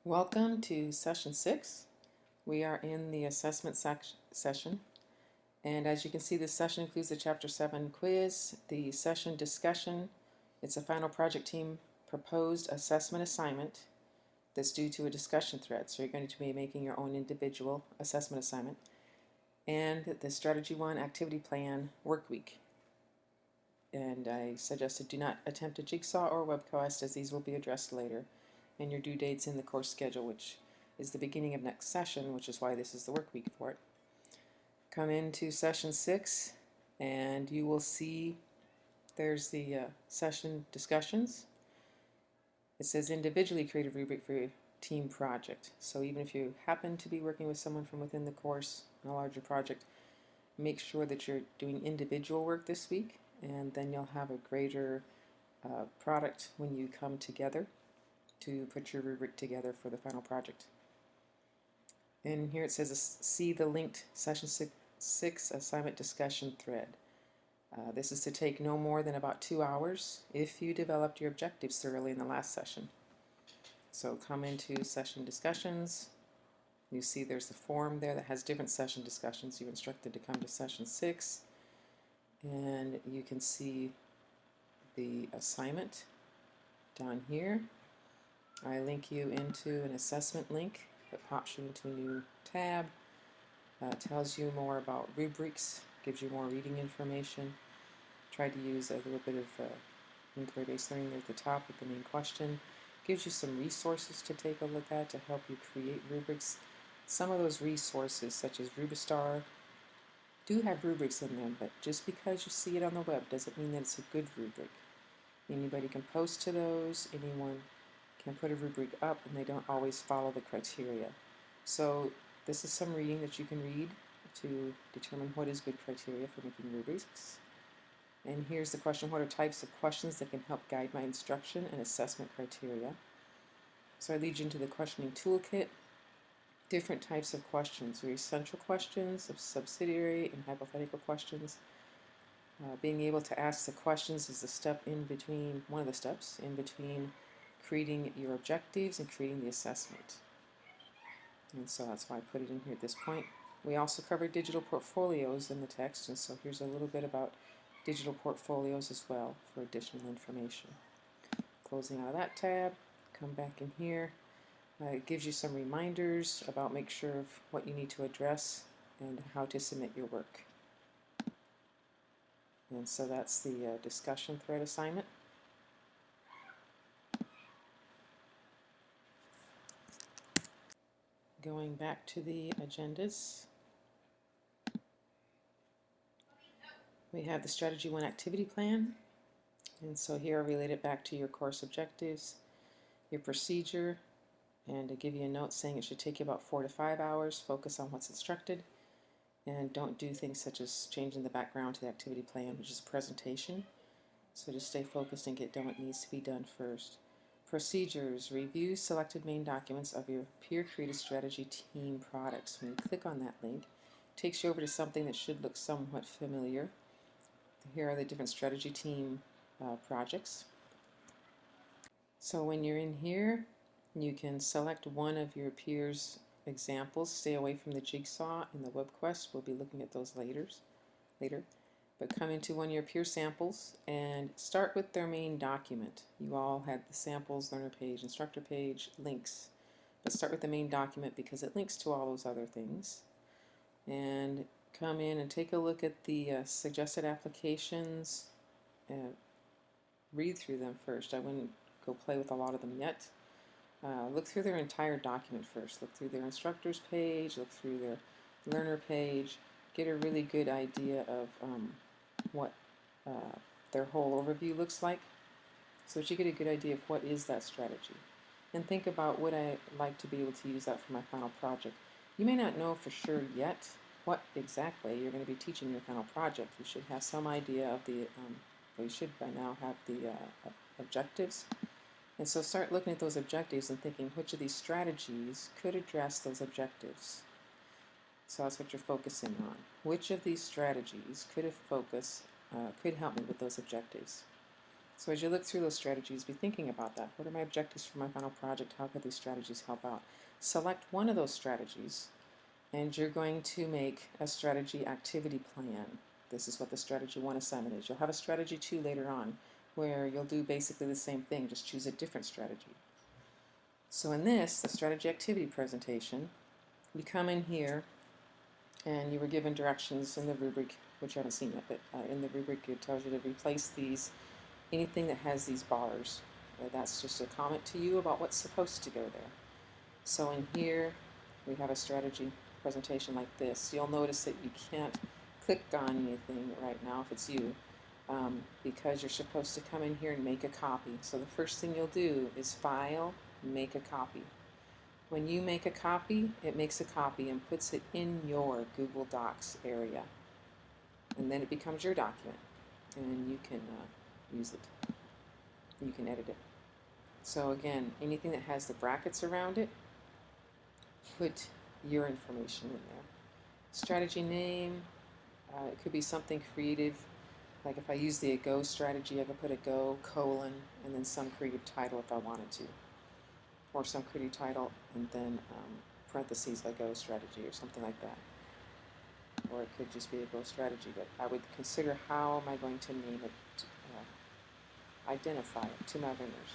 Welcome to session 6. We are in the assessment session, and as you can see, this session includes the chapter 7 quiz, the session discussion. It's a final project team proposed assessment assignment that's due to a discussion thread, so you're going to be making your own individual assessment assignment, and the strategy 1 activity plan work week. And I suggested do not attempt a jigsaw or web quest, as these will be addressed later, and your due date's in the course schedule, which is the beginning of next session, which is why this is the work week for it. Come into session 6 and you will see there's the session discussions. It says individually create a rubric for your team project. So even if you happen to be working with someone from within the course on a larger project, make sure that you're doing individual work this week, and then you'll have a greater product when you come together to put your rubric together for the final project. And here it says see the linked session 6 assignment discussion thread. This is to take no more than about 2 hours if you developed your objectives thoroughly in the last session. So come into session discussions. You see there's the form there that has different session discussions. You're instructed to come to session 6, and you can see the assignment down here. I link you into an assessment link that pops you into a new tab. Tells you more about rubrics, gives you more reading information. Tried to use a little bit of inquiry-based learning there at the top with the main question. Gives you some resources to take a look at to help you create rubrics. Some of those resources, such as Rubistar, do have rubrics in them, but just because you see it on the web doesn't mean that it's a good rubric. Anybody can post to those, anyone can put a rubric up, and they don't always follow the criteria. So this is some reading that you can read to determine what is good criteria for making rubrics. And here's the question: what are types of questions that can help guide my instruction and assessment criteria? So I lead you into the questioning toolkit. Different types of questions: your essential questions, subsidiary and hypothetical questions. Being able to ask the questions is the step in between, one of the steps in between creating your objectives and creating the assessment. And so that's why I put it in here at this point. We also covered digital portfolios in the text, and so here's a little bit about digital portfolios as well for additional information. Closing out of that tab, come back in here. It gives you some reminders about make sure of what you need to address and how to submit your work. And so that's the discussion thread assignment. Going back to the agendas, we have the Strategy 1 activity plan, and so here I relate it back to your course objectives, your procedure, and to give you a note saying it should take you about 4 to 5 hours. Focus on what's instructed, and don't do things such as changing the background to the activity plan, which is a presentation. So just stay focused and get done what needs to be done first. Procedures: review selected main documents of your peer-created strategy team products. When you click on that link, it takes you over to something that should look somewhat familiar. Here are the different strategy team projects. So when you're in here, you can select one of your peers' examples. Stay away from the jigsaw and the web quest. We'll be looking at those later. But come into one of your peer samples and start with their main document. You all had the samples, learner page, instructor page, links. But start with the main document because it links to all those other things. And come in and take a look at the suggested applications. Read through them first. I wouldn't go play with a lot of them yet. Look through their entire document first. Look through their instructor's page, look through their learner page. Get a really good idea of what their whole overview looks like, so that you get a good idea of what is that strategy. And think about, would I like to be able to use that for my final project? You may not know for sure yet what exactly you're going to be teaching your final project. You should have some idea of the, well, you should by now have the objectives. And so start looking at those objectives and thinking which of these strategies could address those objectives. So that's what you're focusing on. Which of these strategies could help me with those objectives? So as you look through those strategies, be thinking about that. What are my objectives for my final project? How could these strategies help out? Select one of those strategies, and you're going to make a strategy activity plan. This is what the strategy 1 assignment is. You'll have a strategy 2 later on, where you'll do basically the same thing, just choose a different strategy. So in this, the strategy activity presentation, you come in here, and you were given directions in the rubric, which you haven't seen yet, but in the rubric it tells you to replace these, anything that has these bars. That's just a comment to you about what's supposed to go there. So in here, we have a strategy presentation like this. You'll notice that you can't click on anything right now if it's you, because you're supposed to come in here and make a copy. So the first thing you'll do is File, Make a Copy. When you make a copy, it makes a copy and puts it in your Google Docs area. And then it becomes your document, and you can use it. You can edit it. So again, anything that has the brackets around it, put your information in there. Strategy name, it could be something creative. Like if I use the Go strategy, I could put a Go, colon, and then some creative title if I wanted to. Or some creative title, and then parentheses, a Go strategy or something like that. Or it could just be a Go strategy, but I would consider how am I going to name it, identify it to my learners.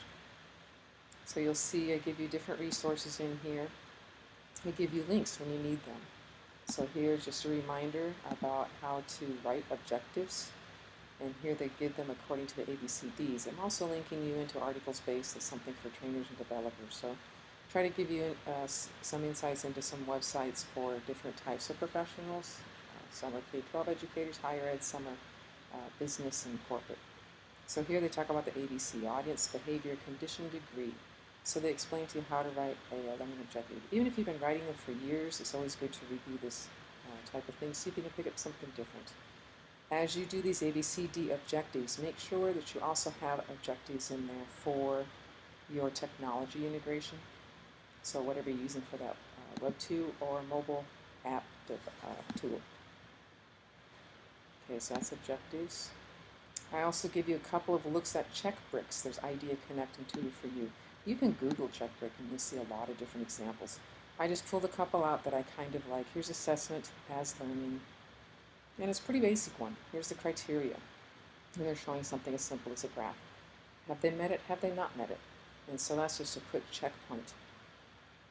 So you'll see I give you different resources in here. I give you links when you need them. So here's just a reminder about how to write objectives. And here they give them according to the ABCDs. I'm also linking you into articles based as something for trainers and developers. So try to give you some insights into some websites for different types of professionals. Some are K-12 educators, higher ed, some are business and corporate. So here they talk about the ABC, audience, behavior, condition, degree. So they explain to you how to write a learning objective. Even if you've been writing them for years, it's always good to review this type of thing, see if you can pick up something different. As you do these ABCD objectives, make sure that you also have objectives in there for your technology integration. So whatever you're using for that Web2 or mobile app tool. Okay, so that's objectives. I also give you a couple of looks at Checkbricks. There's Idea Connect and Tutor for You. You can Google Checkbrick and you'll see a lot of different examples. I just pulled a couple out that I kind of like. Here's assessment, as learning. And it's a pretty basic one. Here's the criteria. And they're showing something as simple as a graph. Have they met it? Have they not met it? And so that's just a quick checkpoint.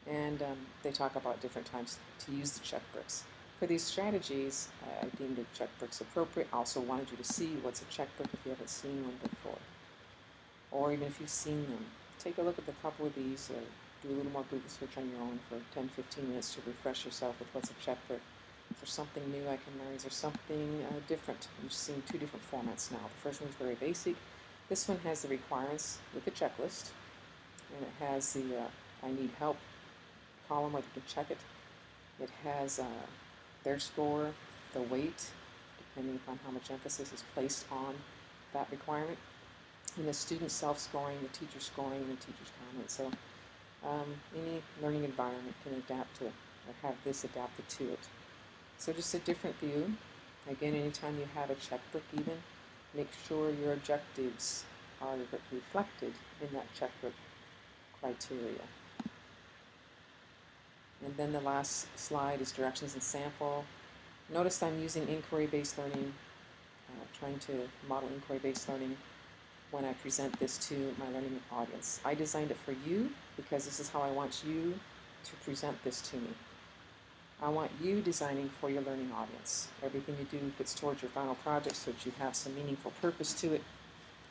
And they talk about different times to use the checkbricks. For these strategies, I deemed the checkbricks appropriate. I also wanted you to see what's a checkbrick if you haven't seen one before. Or even if you've seen them. Take a look at a couple of these. Do a little more Google search on your own for 10-15 minutes to refresh yourself with what's a checkbrick. Is there something new I can learn? Is there something different? You've seen two different formats now. The first one is very basic. This one has the requirements with the checklist. And it has the I need help column where you can check it. It has their score, the weight, depending upon how much emphasis is placed on that requirement, and the student self-scoring, the teacher scoring, and the teacher's comments. So any learning environment can adapt to or have this adapted to it. So just a different view. Again, anytime you have a checkbook even, make sure your objectives are reflected in that checkbook criteria. And then the last slide is directions and sample. Notice I'm using inquiry-based learning, trying to model inquiry-based learning when I present this to my learning audience. I designed it for you because this is how I want you to present this to me. I want you designing for your learning audience. Everything you do fits towards your final project so that you have some meaningful purpose to it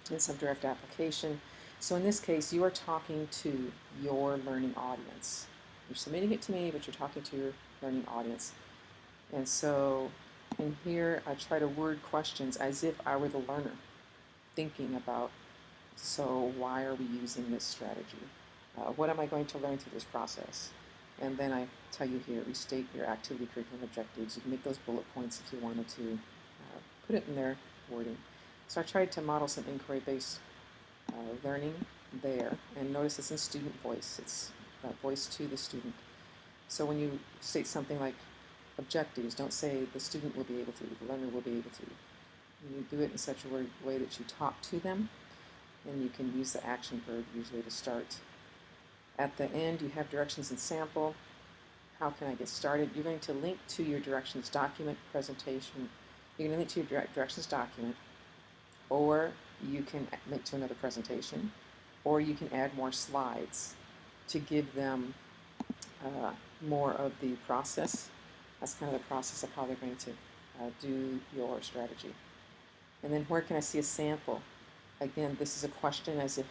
and some direct application. So in this case, you are talking to your learning audience. You're submitting it to me, but you're talking to your learning audience. And so in here, I try to word questions as if I were the learner, thinking about, so why are we using this strategy? What am I going to learn through this process? And then I tell you here, restate your activity curriculum objectives. You can make those bullet points if you wanted to put it in their wording. So I tried to model some inquiry-based learning there. And notice it's in student voice. It's voice to the student. So when you state something like objectives, don't say the student will be able to, the learner will be able to. You do it in such a way that you talk to them and you can use the action verb usually to start. At the end, you have directions and sample. How can I get started? You're going to link to your directions document presentation. You're going to link to your directions document, or you can link to another presentation, or you can add more slides to give them more of the process. That's kind of the process of how they're going to do your strategy. And then where can I see a sample? Again, this is a question as if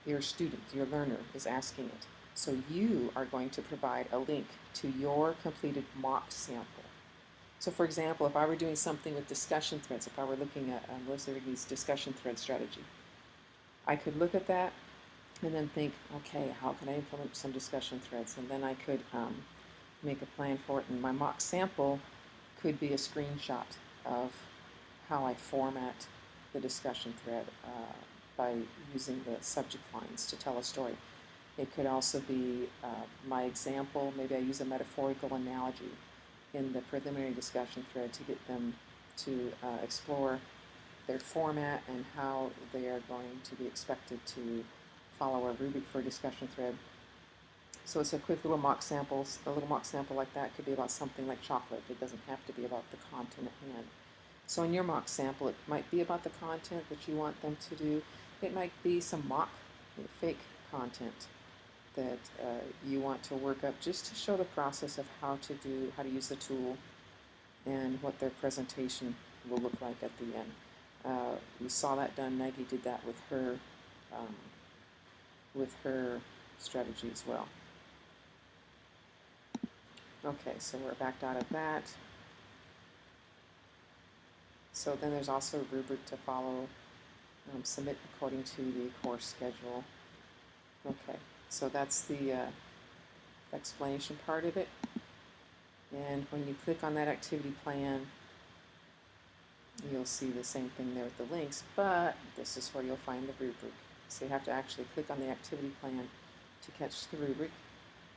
your student, your learner, is asking it. So you are going to provide a link to your completed mock sample. So for example, if I were doing something with discussion threads, if I were looking at Melissa Rigby's discussion thread strategy, I could look at that and then think, okay, how can I implement some discussion threads? And then I could make a plan for it. And my mock sample could be a screenshot of how I format the discussion thread by using the subject lines to tell a story. It could also be my example. Maybe I use a metaphorical analogy in the preliminary discussion thread to get them to explore their format and how they are going to be expected to follow a rubric for a discussion thread. So it's a quick little mock samples. A little mock sample like that could be about something like chocolate. It doesn't have to be about the content at hand. So in your mock sample, it might be about the content that you want them to do. It might be some mock, fake content that you want to work up just to show the process of how to use the tool and what their presentation will look like at the end. We saw that done. Maggie did that with her strategy as well. Okay, so we're backed out of that. So then there's also a rubric to follow, submit according to the course schedule. Okay, so that's the explanation part of it. And when you click on that activity plan, you'll see the same thing there with the links, but this is where you'll find the rubric. So you have to actually click on the activity plan to catch the rubric.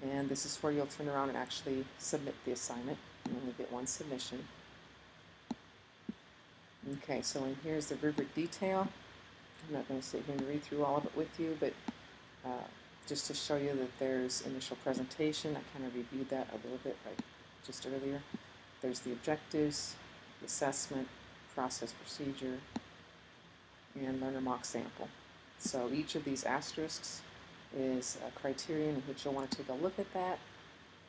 And this is where you'll turn around and actually submit the assignment. You only get one submission. Okay, so in here's the rubric detail. I'm not going to sit here and read through all of it with you, but just to show you that there's initial presentation. I kind of reviewed that a little bit just earlier. There's the objectives, the assessment, process procedure, and learner mock sample. So each of these asterisks is a criterion in which you'll want to take a look at that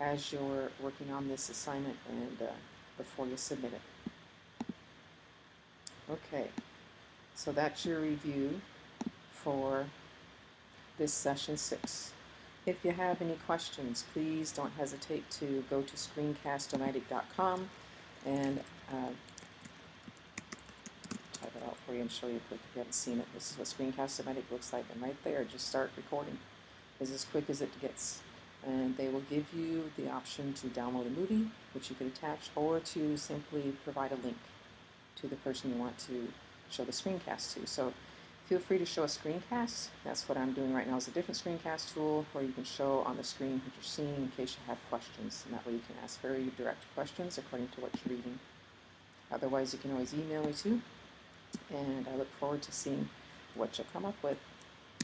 as you're working on this assignment and before you submit it. Okay, so that's your review for this session 6. If you have any questions, please don't hesitate to go to screencast-o-matic.com and type it out for you and show you quick if you haven't seen it. This is what Screencast-O-Matic looks like, and right there, just start recording. Is as quick as it gets. And they will give you the option to download a movie, which you could attach, or to simply provide a link to the person you want to show the screencast to. So feel free to show a screencast. That's what I'm doing right now, is a different screencast tool where you can show on the screen what you're seeing in case you have questions. And that way you can ask very direct questions according to what you're reading. Otherwise, you can always email me too. And I look forward to seeing what you'll come up with.